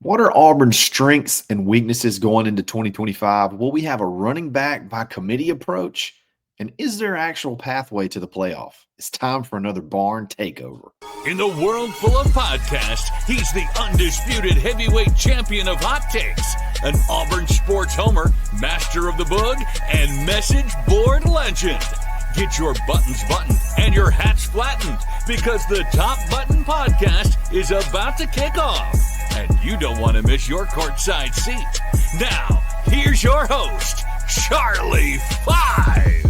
What are Auburn's strengths and weaknesses going into 2025? Will we have a running back by committee approach? And is there actual pathway to the playoff? It's time for another barn takeover. In the world full of podcasts, he's the undisputed heavyweight champion of hot takes, an Auburn sports homer, master of the boog, and message board legend. Get your buttons buttoned and your hats flattened because the Top Button Podcast is about to kick off. And you don't want to miss your courtside seat. Now, here's your host, Charlie Five.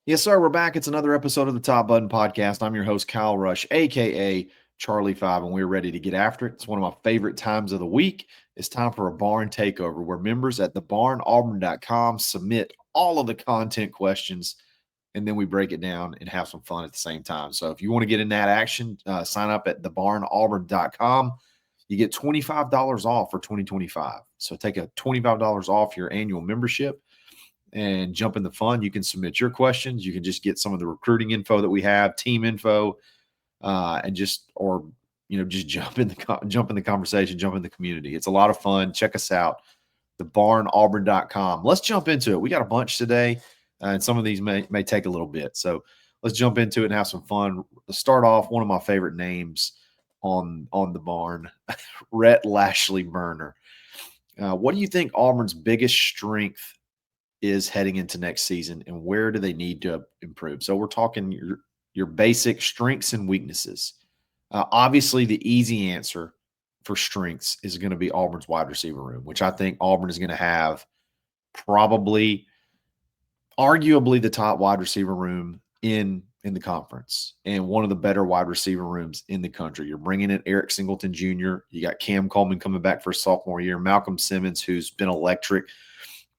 Yes, sir. We're back. It's another episode of the Top Button Podcast. I'm your host, Kyle Rush, a.k.a. Charlie Five, and we're ready to get after it. It's one of my favorite times of the week. It's time for a barn takeover where members at thebarnauburn.com submit all of the content questions, and then we break it down and have some fun at the same time. So if you want to get in that action, sign up at thebarnauburn.com. You get $25 off for 2025. So take a $25 off your annual membership and jump in the fun. You can submit your questions. You can just get some of the recruiting info that we have, team info, and just jump in the conversation, jump in the community. It's a lot of fun. Check us out, thebarnauburn.com. Let's jump into it. We got a bunch today, and some of these may take a little bit. So let's jump into it and have some fun. Let's start off one of my favorite names on the barn, Rhett Lashley Burner. What do you think Auburn's biggest strength is heading into next season, and where do they need to improve? So we're talking your basic strengths and weaknesses. Obviously, the easy answer for strengths is going to be Auburn's wide receiver room, which I think Auburn is going to have probably, arguably, the top wide receiver room in the conference and one of the better wide receiver rooms in the country. You're bringing in Eric Singleton Jr. You got Cam Coleman coming back for a sophomore year, Malcolm Simmons, who's been electric,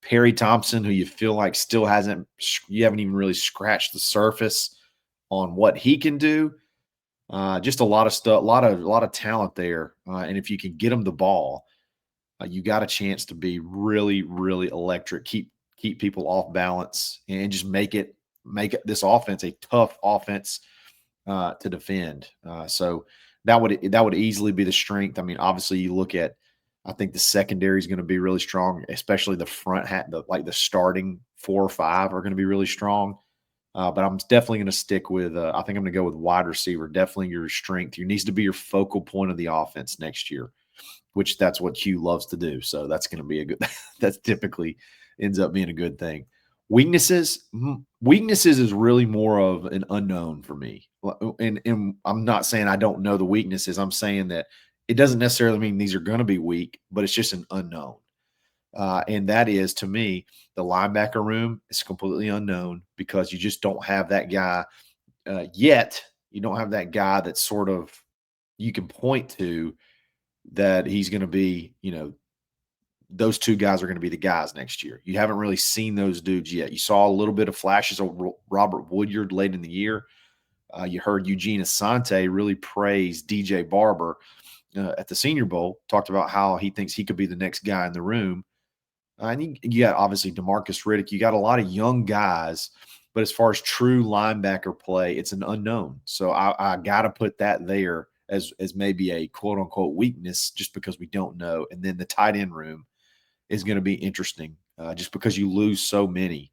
Perry Thompson, who you feel like still you haven't even really scratched the surface on what he can do. Just a lot of stuff, a lot of talent there. And if you can get him the ball, you got a chance to be really, really electric. Keep people off balance and just make this offense a tough offense to defend. So that would easily be the strength. I mean, obviously, you look at. I think the secondary is going to be really strong, especially the front the starting 4 or 5 are going to be really strong. But I'm definitely going to stick with, I think I'm going to go with wide receiver. Definitely your strength. You needs to be your focal point of the offense next year, which that's what Hugh loves to do. So that's going to be that typically ends up being a good thing. Weaknesses is really more of an unknown for me. And I'm not saying I don't know the weaknesses. I'm saying that it doesn't necessarily mean these are going to be weak, but it's just an unknown. And that is, to me, the linebacker room is completely unknown because you just don't have that guy yet. You don't have that guy that sort of you can point to that he's going to be, those two guys are going to be the guys next year. You haven't really seen those dudes yet. You saw a little bit of flashes of Robert Woodyard late in the year. You heard Eugene Asante really praise DJ Barber at the Senior Bowl, talked about how he thinks he could be the next guy in the room. And you got, obviously, DeMarcus Riddick. You got a lot of young guys, but as far as true linebacker play, it's an unknown. So I got to put that there as maybe a quote-unquote weakness just because we don't know. And then the tight end room is going to be interesting just because you lose so many.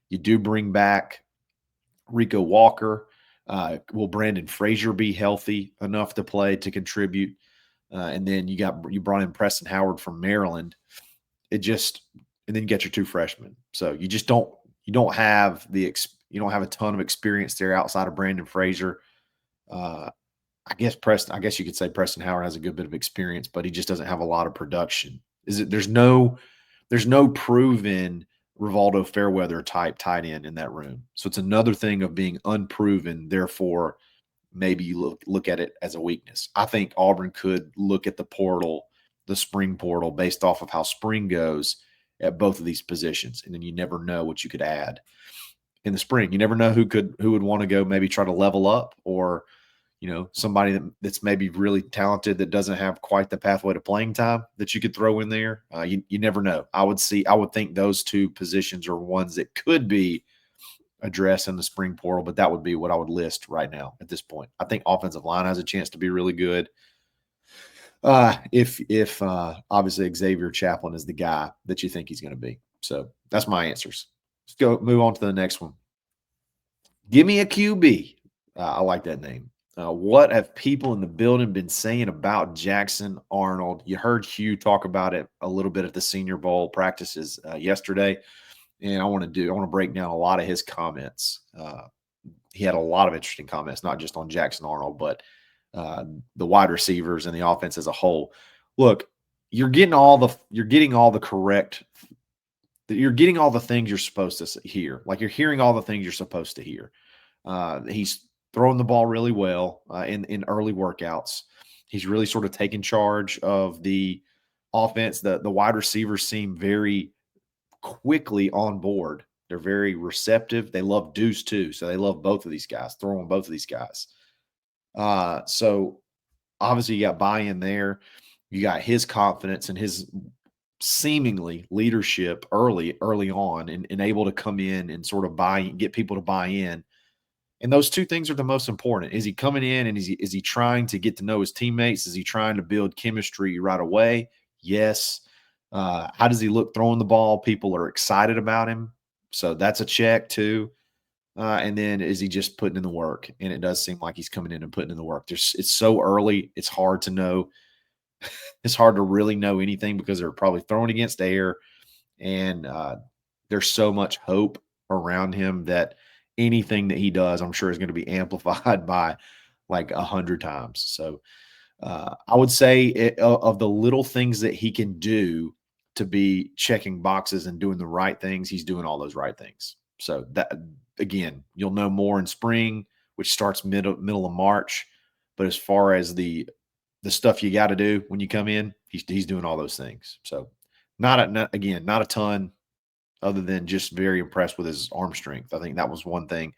You do bring back Rico Walker. Will Brandon Frazier be healthy enough to play to contribute? And then you brought in Preston Howard from Maryland. And then you got your 2 freshmen. So you just don't have a ton of experience there outside of Brandon Frazier. I guess you could say Preston Howard has a good bit of experience, but he just doesn't have a lot of production. There's no proven Rivaldo Fairweather type tight end in that room. So it's another thing of being unproven. Therefore, maybe you look at it as a weakness. I think Auburn could look at the spring portal, based off of how spring goes at both of these positions. And then you never know what you could add in the spring. You never know who would want to go maybe try to level up, or, somebody that's maybe really talented that doesn't have quite the pathway to playing time that you could throw in there. You never know. I would think those 2 positions are ones that could be address in the spring portal, but that would be what I would list right now at this point. I think offensive line has a chance to be really good. If obviously Xavier Chaplin is the guy that you think he's going to be. So that's my answers. Let's move on to the next one. Give me a QB. I like that name. What have people in the building been saying about Jackson Arnold? You heard Hugh talk about it a little bit at the Senior Bowl practices yesterday, and I want to break down a lot of his comments. He had a lot of interesting comments, not just on Jackson Arnold, but the wide receivers and the offense as a whole. Look, you're getting all the things you're supposed to hear. Like, you're hearing all the things you're supposed to hear. He's throwing the ball really well in early workouts. He's really sort of taken charge of the offense. The wide receivers seem very quickly on board. They're very receptive. They love Deuce too, so they love both of these guys, throwing both of these guys. So obviously you got buy-in there. You got his confidence and his seemingly leadership early on and able to come in and sort of get people to buy in. And those two things are the most important. Is he coming in and is he trying to get to know his teammates? Is he trying to build chemistry right away? Yes. How does he look throwing the ball? People are excited about him. So that's a check too. And then is he just putting in the work? And it does seem like he's coming in and putting in the work. It's so early. It's hard to know. It's hard to really know anything because they're probably throwing against air. And there's so much hope around him that anything that he does, I'm sure, is going to be amplified by like 100 times. So I would say of the little things that he can do to be checking boxes and doing the right things, he's doing all those right things. So that, again, you'll know more in spring, which starts middle of March. But as far as the stuff you got to do when you come in, he's doing all those things. So not a ton, other than just very impressed with his arm strength. I think that was one thing.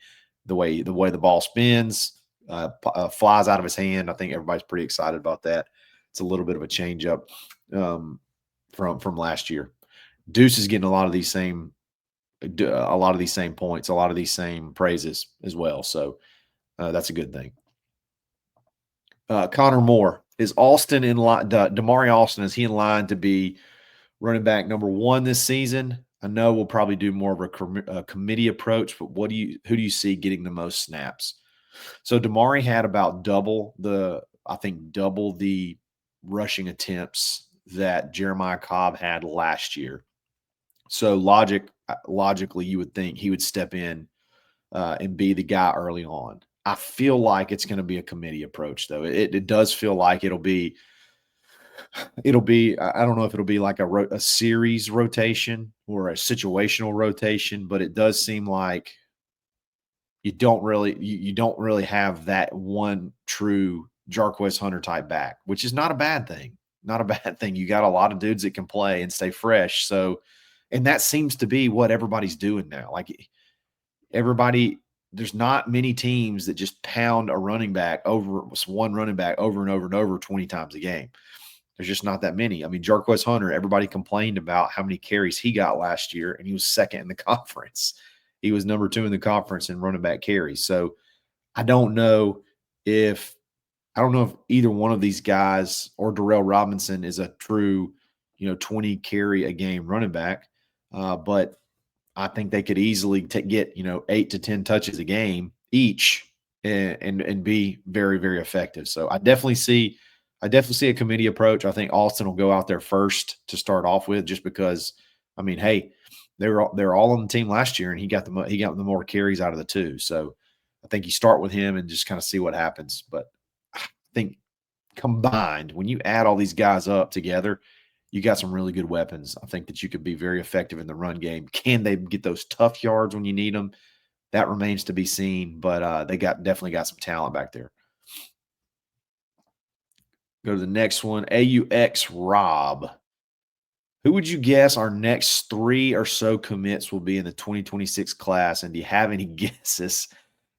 The way the ball spins, flies out of his hand. I think everybody's pretty excited about that. It's a little bit of a change up from last year. Deuce is getting a lot of these same points, a lot of these same praises as well. So that's a good thing. Connor Moore, is Alston in line? Damari Alston, is he in line to be running back number 1 this season? I know we'll probably do more of a committee approach, but who do you see getting the most snaps? So Damari had about double the rushing attempts that Jeremiah Cobb had last year. So logically, you would think he would step in and be the guy early on. I feel like it's going to be a committee approach, though. It does feel like it'll be. I don't know if it'll be like a series rotation or a situational rotation, but it does seem like you don't really have that one true Jarquez Hunter type back, which is not a bad thing. Not a bad thing. You got a lot of dudes that can play and stay fresh. So, and that seems to be what everybody's doing now. Like, there's not many teams that just pound one running back over and over and over 20 times a game. There's just not that many. I mean, Jarquez Hunter, everybody complained about how many carries he got last year, and he was second in the conference. He was number 2 in the conference in running back carries. So I don't know if either one of these guys or Darrell Robinson is a true, 20 carry a game running back. But I think they could easily get, 8 to 10 touches a game each and be very, very effective. So I definitely see a committee approach. I think Alston will go out there first to start off with, just because, I mean, hey, they were all on the team last year, and he got the more carries out of the two. So I think you start with him and just kind of see what happens. But I think combined, when you add all these guys up together, you got some really good weapons. I think that you could be very effective in the run game. Can they get those tough yards when you need them? That remains to be seen. But they definitely got some talent back there. Go to the next one. AUX Rob. Who would you guess our next 3 or so commits will be in the 2026 class? And do you have any guesses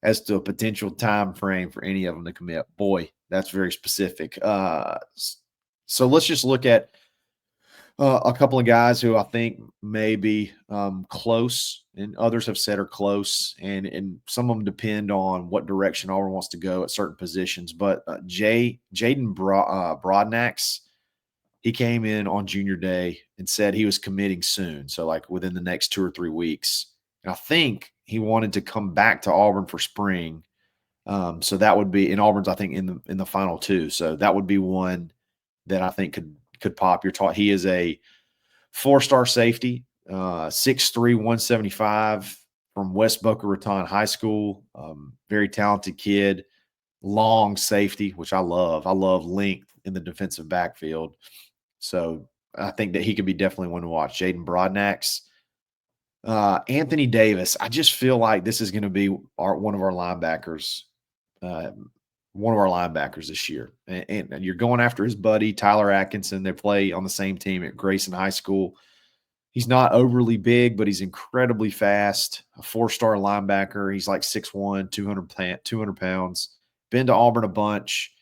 as to a potential time frame for any of them to commit? Boy, that's very specific. So let's just look at A couple of guys who I think may be close, and others have said are close, and some of them depend on what direction Auburn wants to go at certain positions. But Broadnax, he came in on junior day and said he was committing soon, so like within the next 2 or 3 weeks. And I think he wanted to come back to Auburn for spring. So that would be in Auburn's, I think, in the final two. So that would be one that I think could pop. You're taught he is a 4-star safety, 6'3", 175 from West Boca Raton High School. Very talented kid, long safety, which I love. I love length in the defensive backfield. So I think that he could be definitely one to watch. Jaden Broadnax. Anthony Davis. I just feel like this is going to be one of our linebackers. One of our linebackers this year. And you're going after his buddy, Tyler Atkinson. They play on the same team at Grayson High School. He's not overly big, but he's incredibly fast, a 4-star linebacker. He's like 6'1", 200 pounds. Been to Auburn a bunch.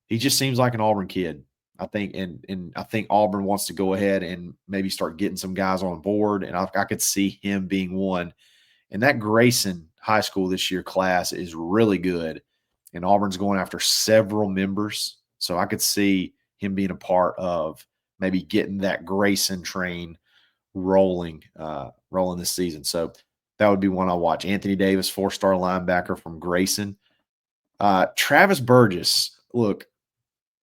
He just seems like an Auburn kid, I think. And I think Auburn wants to go ahead and maybe start getting some guys on board, and I could see him being one. And that Grayson High School this year class is really good. And Auburn's going after several members. So I could see him being a part of maybe getting that Grayson train rolling this season. So that would be one I'll watch. Anthony Davis, 4-star linebacker from Grayson. Travis Burgess, look,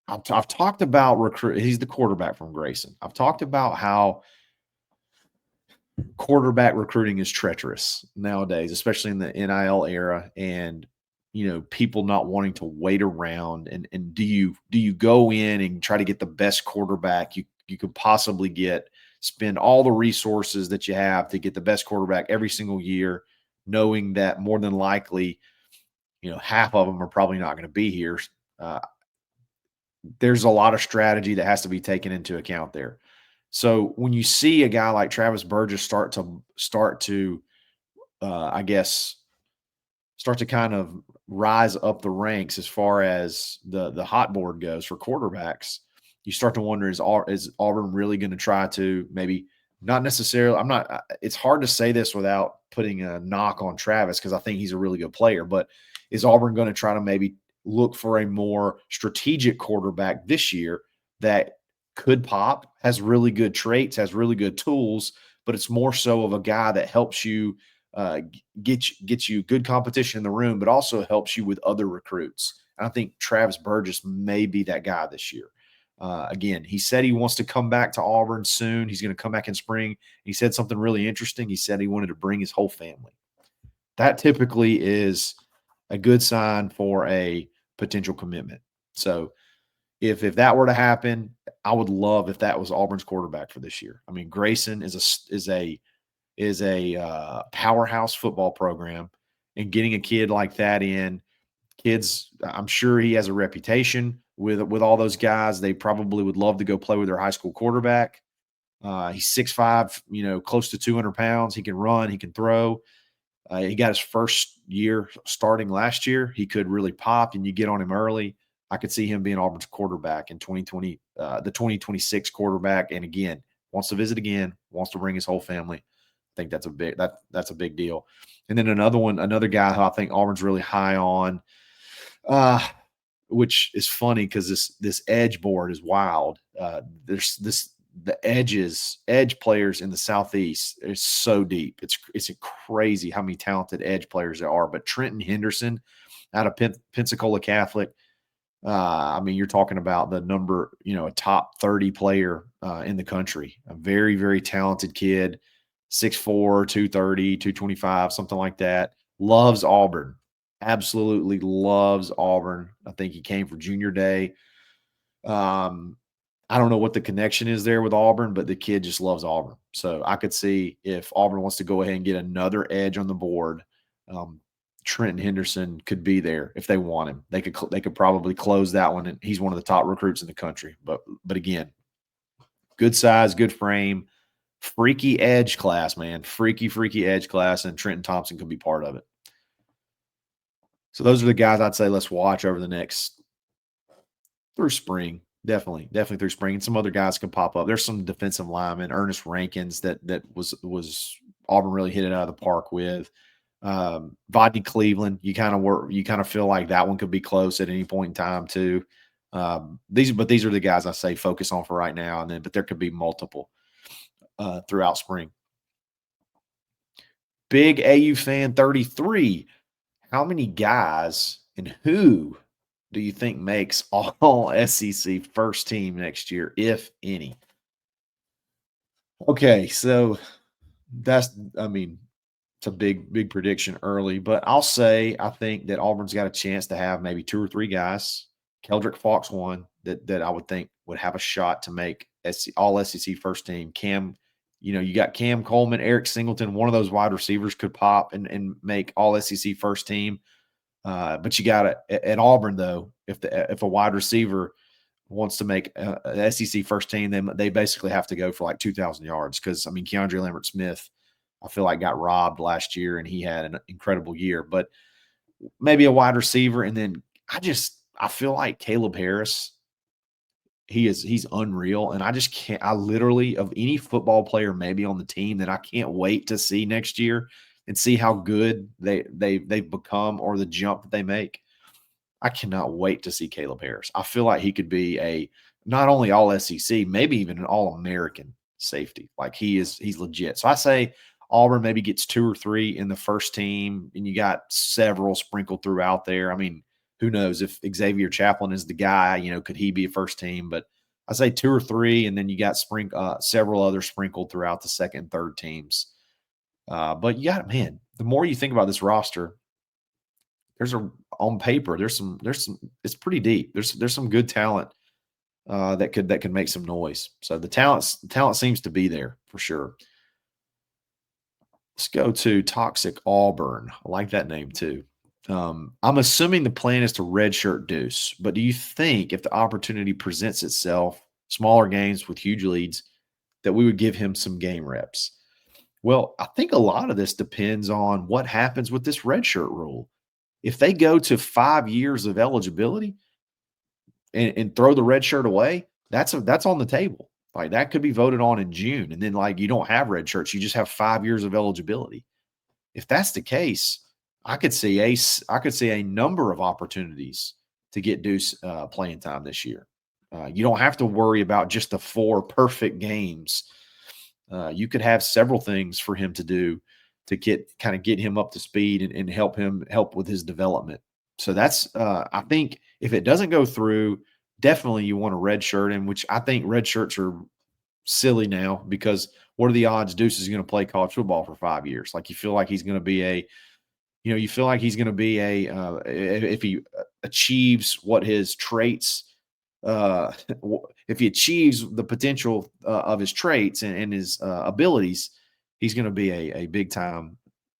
I've talked about recruit. He's the quarterback from Grayson. I've talked about how quarterback recruiting is treacherous nowadays, especially in the NIL era, and people not wanting to wait around. And do you go in and try to get the best quarterback you could possibly get, spend all the resources that you have to get the best quarterback every single year, knowing that more than likely, half of them are probably not going to be here. There's a lot of strategy that has to be taken into account there. So when you see a guy like Travis Burgess start to kind of rise up the ranks as far as the hot board goes for quarterbacks, you start to wonder, is Auburn really going to try to maybe not necessarily – it's hard to say this without putting a knock on Travis because I think he's a really good player, but is Auburn going to try to maybe look for a more strategic quarterback this year that could pop, has really good traits, has really good tools, but it's more so of a guy that helps you get you good competition in the room, but also helps you with other recruits. And I think Travis Burgess may be that guy this year. Again, he said he wants to come back to Auburn soon. He's going to come back in spring. He said something really interesting. He said he wanted to bring his whole family. That typically is a good sign for a potential commitment. So if that were to happen, I would love if that was Auburn's quarterback for this year. I mean, Grayson is a powerhouse football program, and getting a kid like that in, kids, I'm sure he has a reputation with all those guys. They probably would love to go play with their high school quarterback. He's 6'5", close to 200 pounds. He can run, he can throw. He got his first year starting last year. He could really pop, and you get on him early. I could see him being Auburn's quarterback in 2020, the 2026 quarterback. And again, wants to visit again, wants to bring his whole family. I think that's a big deal. And then another guy who I think Auburn's really high on, which is funny because this edge board is wild. The edge players in the Southeast is so deep. It's crazy how many talented edge players there are. But Trenton Henderson out of Pensacola Catholic, you're talking about the number, a top 30 player in the country. A very, very talented kid, 6'4", 230, 225, something like that. Loves Auburn. Absolutely loves Auburn. I think he came for junior day. I don't know what the connection is there with Auburn, but the kid just loves Auburn. So I could see if Auburn wants to go ahead and get another edge on the board, Trenton Henderson could be there if they want him. They could probably close that one, and he's one of the top recruits in the country. But again, good size, good frame, freaky edge class, man. Freaky edge class, and Trenton Thompson could be part of it. So those are the guys I'd say let's watch over the next through spring. Definitely through spring. And some other guys can pop up. There's some defensive linemen, Ernest Rankins, that was Auburn really hit it out of the park with. Rodney Cleveland, you kind of feel like that one could be close at any point in time too. These are the guys I say focus on for right now, but there could be multiple throughout spring. Big AU fan 33. How many guys and who do you think makes all SEC first team next year, if any? Okay, so it's a big prediction early, but I'll say I think that Auburn's got a chance to have maybe 2 or 3 guys. Keldrick Fox one that I would think would have a shot to make all SEC first team. Cam, you got Cam Coleman, Eric Singleton. One of those wide receivers could pop and make all SEC first team. But you got it at Auburn though. If a wide receiver wants to make a SEC first team, then they basically have to go for like 2,000 yards because Keandre Lambert Smith, I feel like got robbed last year and he had an incredible year. But maybe a wide receiver, and then I feel like Caleb Harris. He's unreal, and I just can't. I literally, of any football player maybe on the team that I can't wait to see next year and see how good they've become or the jump that they make. I cannot wait to see Caleb Harris. I feel like he could be a not only all SEC, maybe even an all American safety. Like he's legit. So I say Auburn maybe gets 2 or 3 in the first team, and you got several sprinkled throughout there. Who knows if Xavier Chaplin is the guy, could he be a first team? But I say 2 or 3, and then you got several others sprinkled throughout the second and third teams. But you got, man, the more you think about this roster, on paper, there's some, it's pretty deep. There's some good talent that could make some noise. So the talent seems to be there for sure. Let's go to Toxic Auburn. I like that name too. I'm assuming the plan is to redshirt Deuce, but do you think if the opportunity presents itself, smaller games with huge leads, that we would give him some game reps? Well, I think a lot of this depends on what happens with this redshirt rule. If they go to 5 years of eligibility and throw the red shirt away, that's on the table. Like that could be voted on in June, and then like you don't have red shirts, you just have 5 years of eligibility. If that's the case, I could see a number of opportunities to get Deuce playing time this year. You don't have to worry about just the 4 perfect games. You could have several things for him to do to get him up to speed and help with his development. So that's I think if it doesn't go through, definitely you want a red shirt in, which I think red shirts are silly now because what are the odds Deuce is going to play college football for 5 years? Like you feel like he's going to be if he achieves what his traits, if he achieves the potential of his traits and his abilities, he's going to be a big time,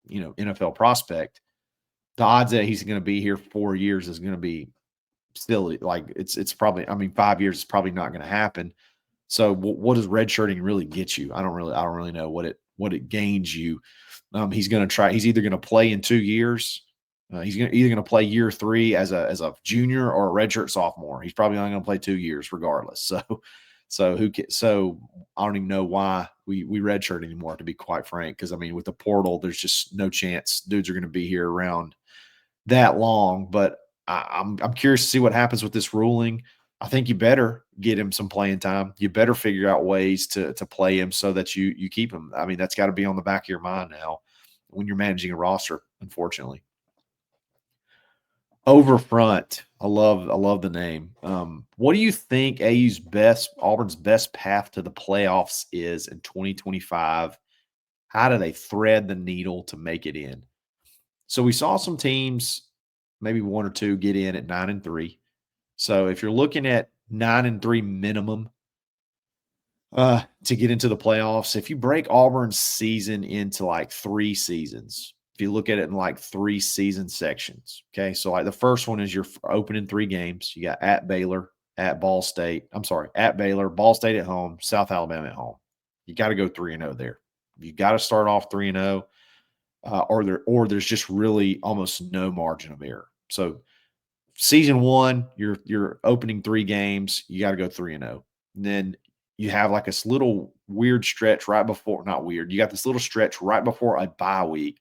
NFL prospect. The odds that he's going to be here for 4 years is going to be silly. Like it's probably, 5 years is probably not going to happen. So what does redshirting really get you? I don't really know what it gains you. He's either going to play in 2 years. He's either going to play year 3 as a junior or a redshirt sophomore. He's probably only going to play 2 years regardless. So I don't even know why we redshirt anymore, to be quite frank. Because with the portal, there's just no chance dudes are going to be here around that long. But I'm curious to see what happens with this ruling. I think you better get him some playing time. You better figure out ways to play him so that you keep him. That's got to be on the back of your mind now when you're managing a roster, unfortunately. Overfront. I love the name. What do you think Auburn's best path to the playoffs is in 2025? How do they thread the needle to make it in? So we saw some teams, maybe 1 or 2, get in at 9-3. So if you're looking at 9-3 minimum to get into the playoffs, if you break Auburn's season into like 3 seasons, if you look at it in like 3 season sections, okay? So like the first one is your opening 3 games. You got at Baylor, at Ball State. At Baylor, Ball State at home, South Alabama at home. You got to go 3-0 there. You got to start off 3-0, or there's just really almost no margin of error. So season one, your opening 3 games, you got to go 3-0. And then you have like this little weird stretch right before, not weird. You got this little stretch right before a bye week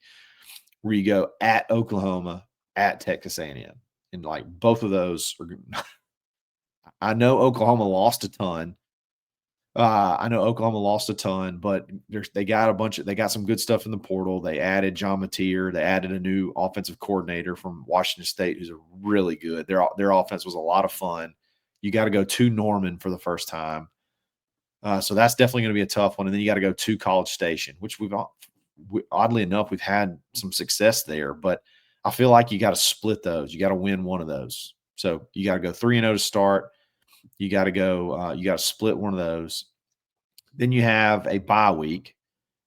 where you go at Oklahoma, at Texas A&M. And like both of those are I know Oklahoma lost a ton. But they got some good stuff in the portal. They added John Mateer. They added a new offensive coordinator from Washington State who's really good. Their offense was a lot of fun. You got to go to Norman for the first time. So that's definitely going to be a tough one. And then you got to go to College Station, which oddly enough, we've had some success there. But I feel like you got to split those. You got to win one of those. So you got to go 3-0 to start. You got to split one of those. Then you have a bye week.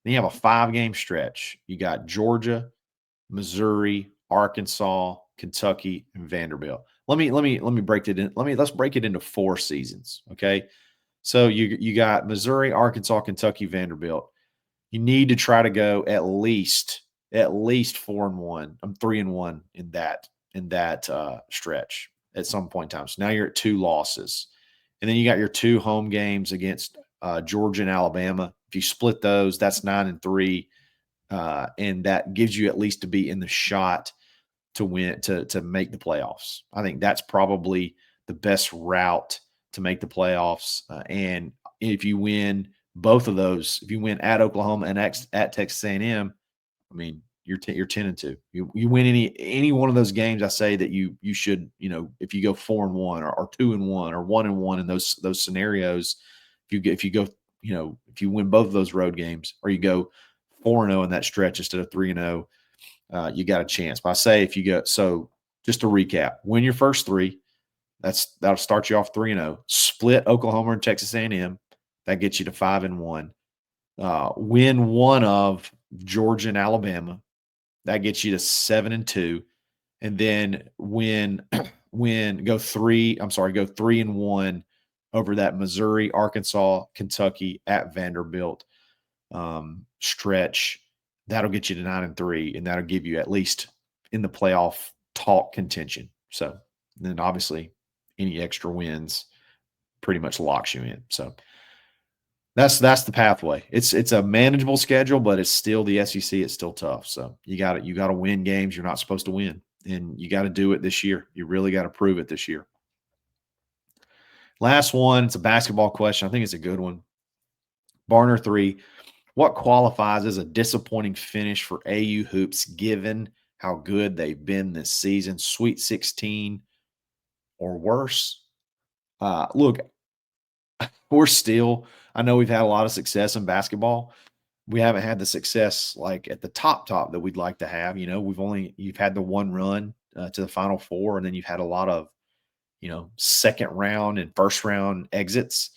Then you have a 5-game stretch. You got Georgia, Missouri, Arkansas, Kentucky, and Vanderbilt. Let me break it in. Let's break it into 4 seasons. Okay. So you got Missouri, Arkansas, Kentucky, Vanderbilt. You need to try to go at least 4-1. I'm 3-1 in that stretch at some point in time. So now you're at 2 losses. And then you got your 2 home games against Georgia and Alabama. If you split those, that's 9-3. And that gives you at least to be in the shot to win, to make the playoffs. I think that's probably the best route to make the playoffs. And if you win both of those, if you win at Oklahoma and at Texas A&M, I mean, you're 10-2. You win any one of those games, I say that you should, if you go 4-1 or 2-1 or 1-1 in those scenarios, if you win both of those road games, or you go 4-0 in that stretch instead of 3-0, you got a chance. But I say if you go, so just to recap, win your first 3. That'll start you off 3-0. Split Oklahoma and Texas A&M. That gets you to 5-1. Win one of Georgia and Alabama. That gets you to 7-2. And then go 3-1 over that Missouri, Arkansas, Kentucky, at Vanderbilt stretch. That'll get you to 9-3, and that'll give you at least in the playoff talk contention. So then obviously any extra wins pretty much locks you in. So that's the pathway. It's a manageable schedule, but it's still the SEC. It's still tough. So you got to win games you're not supposed to win, and you got to do it this year. You really got to prove it this year. Last one, it's a basketball question. I think it's a good one. Barner 3, what qualifies as a disappointing finish for AU hoops given how good they've been this season? Sweet 16 or worse? Look, I know we've had a lot of success in basketball. We haven't had the success like at the top that we'd like to have. You've had the one run to the Final Four, and then you've had a lot of, second round and first round exits.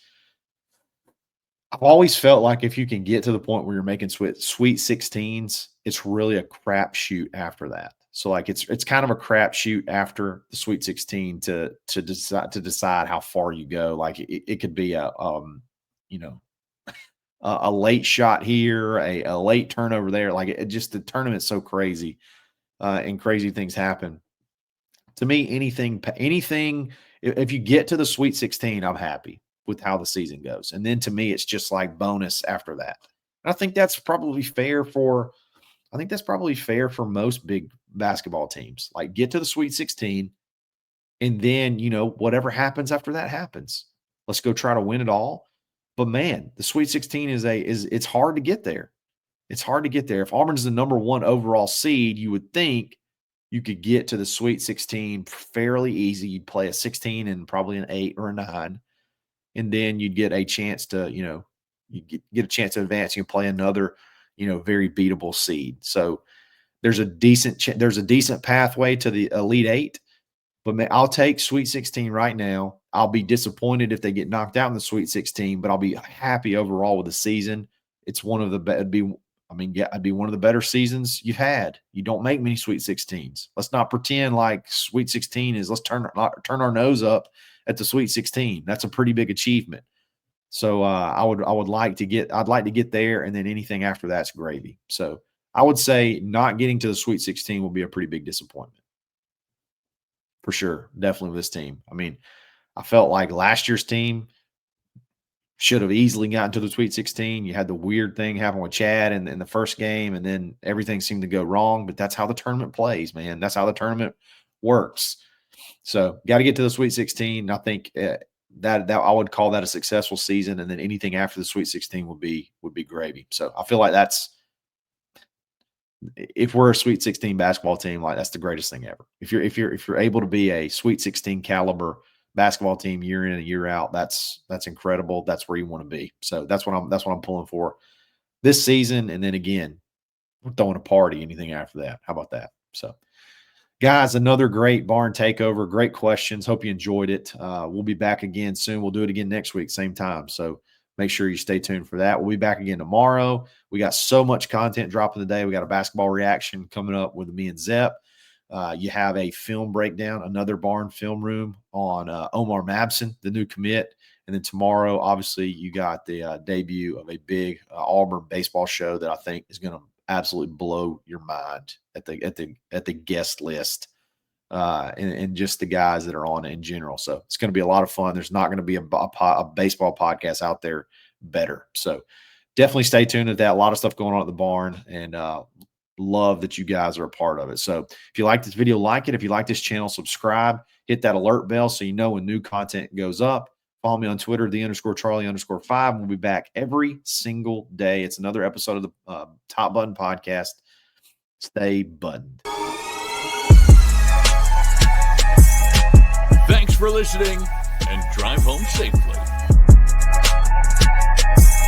I've always felt like if you can get to the point where you're making sweet 16s, it's really a crapshoot after that. So like it's kind of a crapshoot after the Sweet 16 to decide how far you go. Like it could be a late shot here, a late turnover there. Like the tournament's so crazy, and crazy things happen. To me, anything, if you get to the Sweet 16, I'm happy with how the season goes. And then to me, it's just like bonus after that. And I think that's probably fair for most big basketball teams. Like get to the Sweet 16, and then, whatever happens after that happens. Let's go try to win it all. But man, the Sweet 16 it's hard to get there. It's hard to get there. If Auburn's the number 1 overall seed, you would think you could get to the Sweet 16 fairly easy. You'd play a 16 and probably an 8 or a 9. And then you'd get a chance to, get a chance to advance. You can play another, very beatable seed. So there's a decent pathway to the Elite 8. But man, I'll take Sweet 16 right now. I'll be disappointed if they get knocked out in the Sweet 16, but I'll be happy overall with the season. It's it'd be one of the better seasons you've had. You don't make many Sweet 16s. Let's not pretend like Sweet 16 is, let's turn our nose up at the Sweet 16. That's a pretty big achievement. So I'd like to get there, and then anything after that's gravy. So I would say not getting to the Sweet 16 will be a pretty big disappointment. for sure. Definitely with this team. I mean, I felt like last year's team should have easily gotten to the Sweet 16. You had the weird thing happen with Chad in the first game, and then everything seemed to go wrong. But that's how the tournament plays, man. That's how the tournament works. So got to get to the Sweet 16. I think that I would call that a successful season, and then anything after the Sweet 16 would be gravy. So I feel like that's, if we're a Sweet 16 basketball team, like that's the greatest thing ever. If you're able to be a Sweet 16 caliber basketball team year in and year out, that's incredible. That's where you want to be. So that's what I'm pulling for this season. And then again, we're throwing a party, anything after that. How about that? So guys, another great barn takeover. Great questions. Hope you enjoyed it. We'll be back again soon. We'll do it again next week, same time. So make sure you stay tuned for that. We'll be back again tomorrow. We got so much content dropping today. We got a basketball reaction coming up with me and Zepp. You have a film breakdown, another barn film room on Omar Mabson, the new commit. And then tomorrow, obviously, you got the debut of a big Auburn baseball show that I think is going to absolutely blow your mind at the guest list and just the guys that are on it in general. So it's going to be a lot of fun. There's not going to be a baseball podcast out there better. So definitely stay tuned to that. A lot of stuff going on at the barn, and love that you guys are a part of it. So if you like this video, like it. If you like this channel, subscribe, hit that alert bell so you know when new content goes up. Follow me on Twitter, _Charlie_5. We'll be back every single day. It's another episode of the Top Button Podcast. Stay buttoned. Thanks for listening, and drive home safely.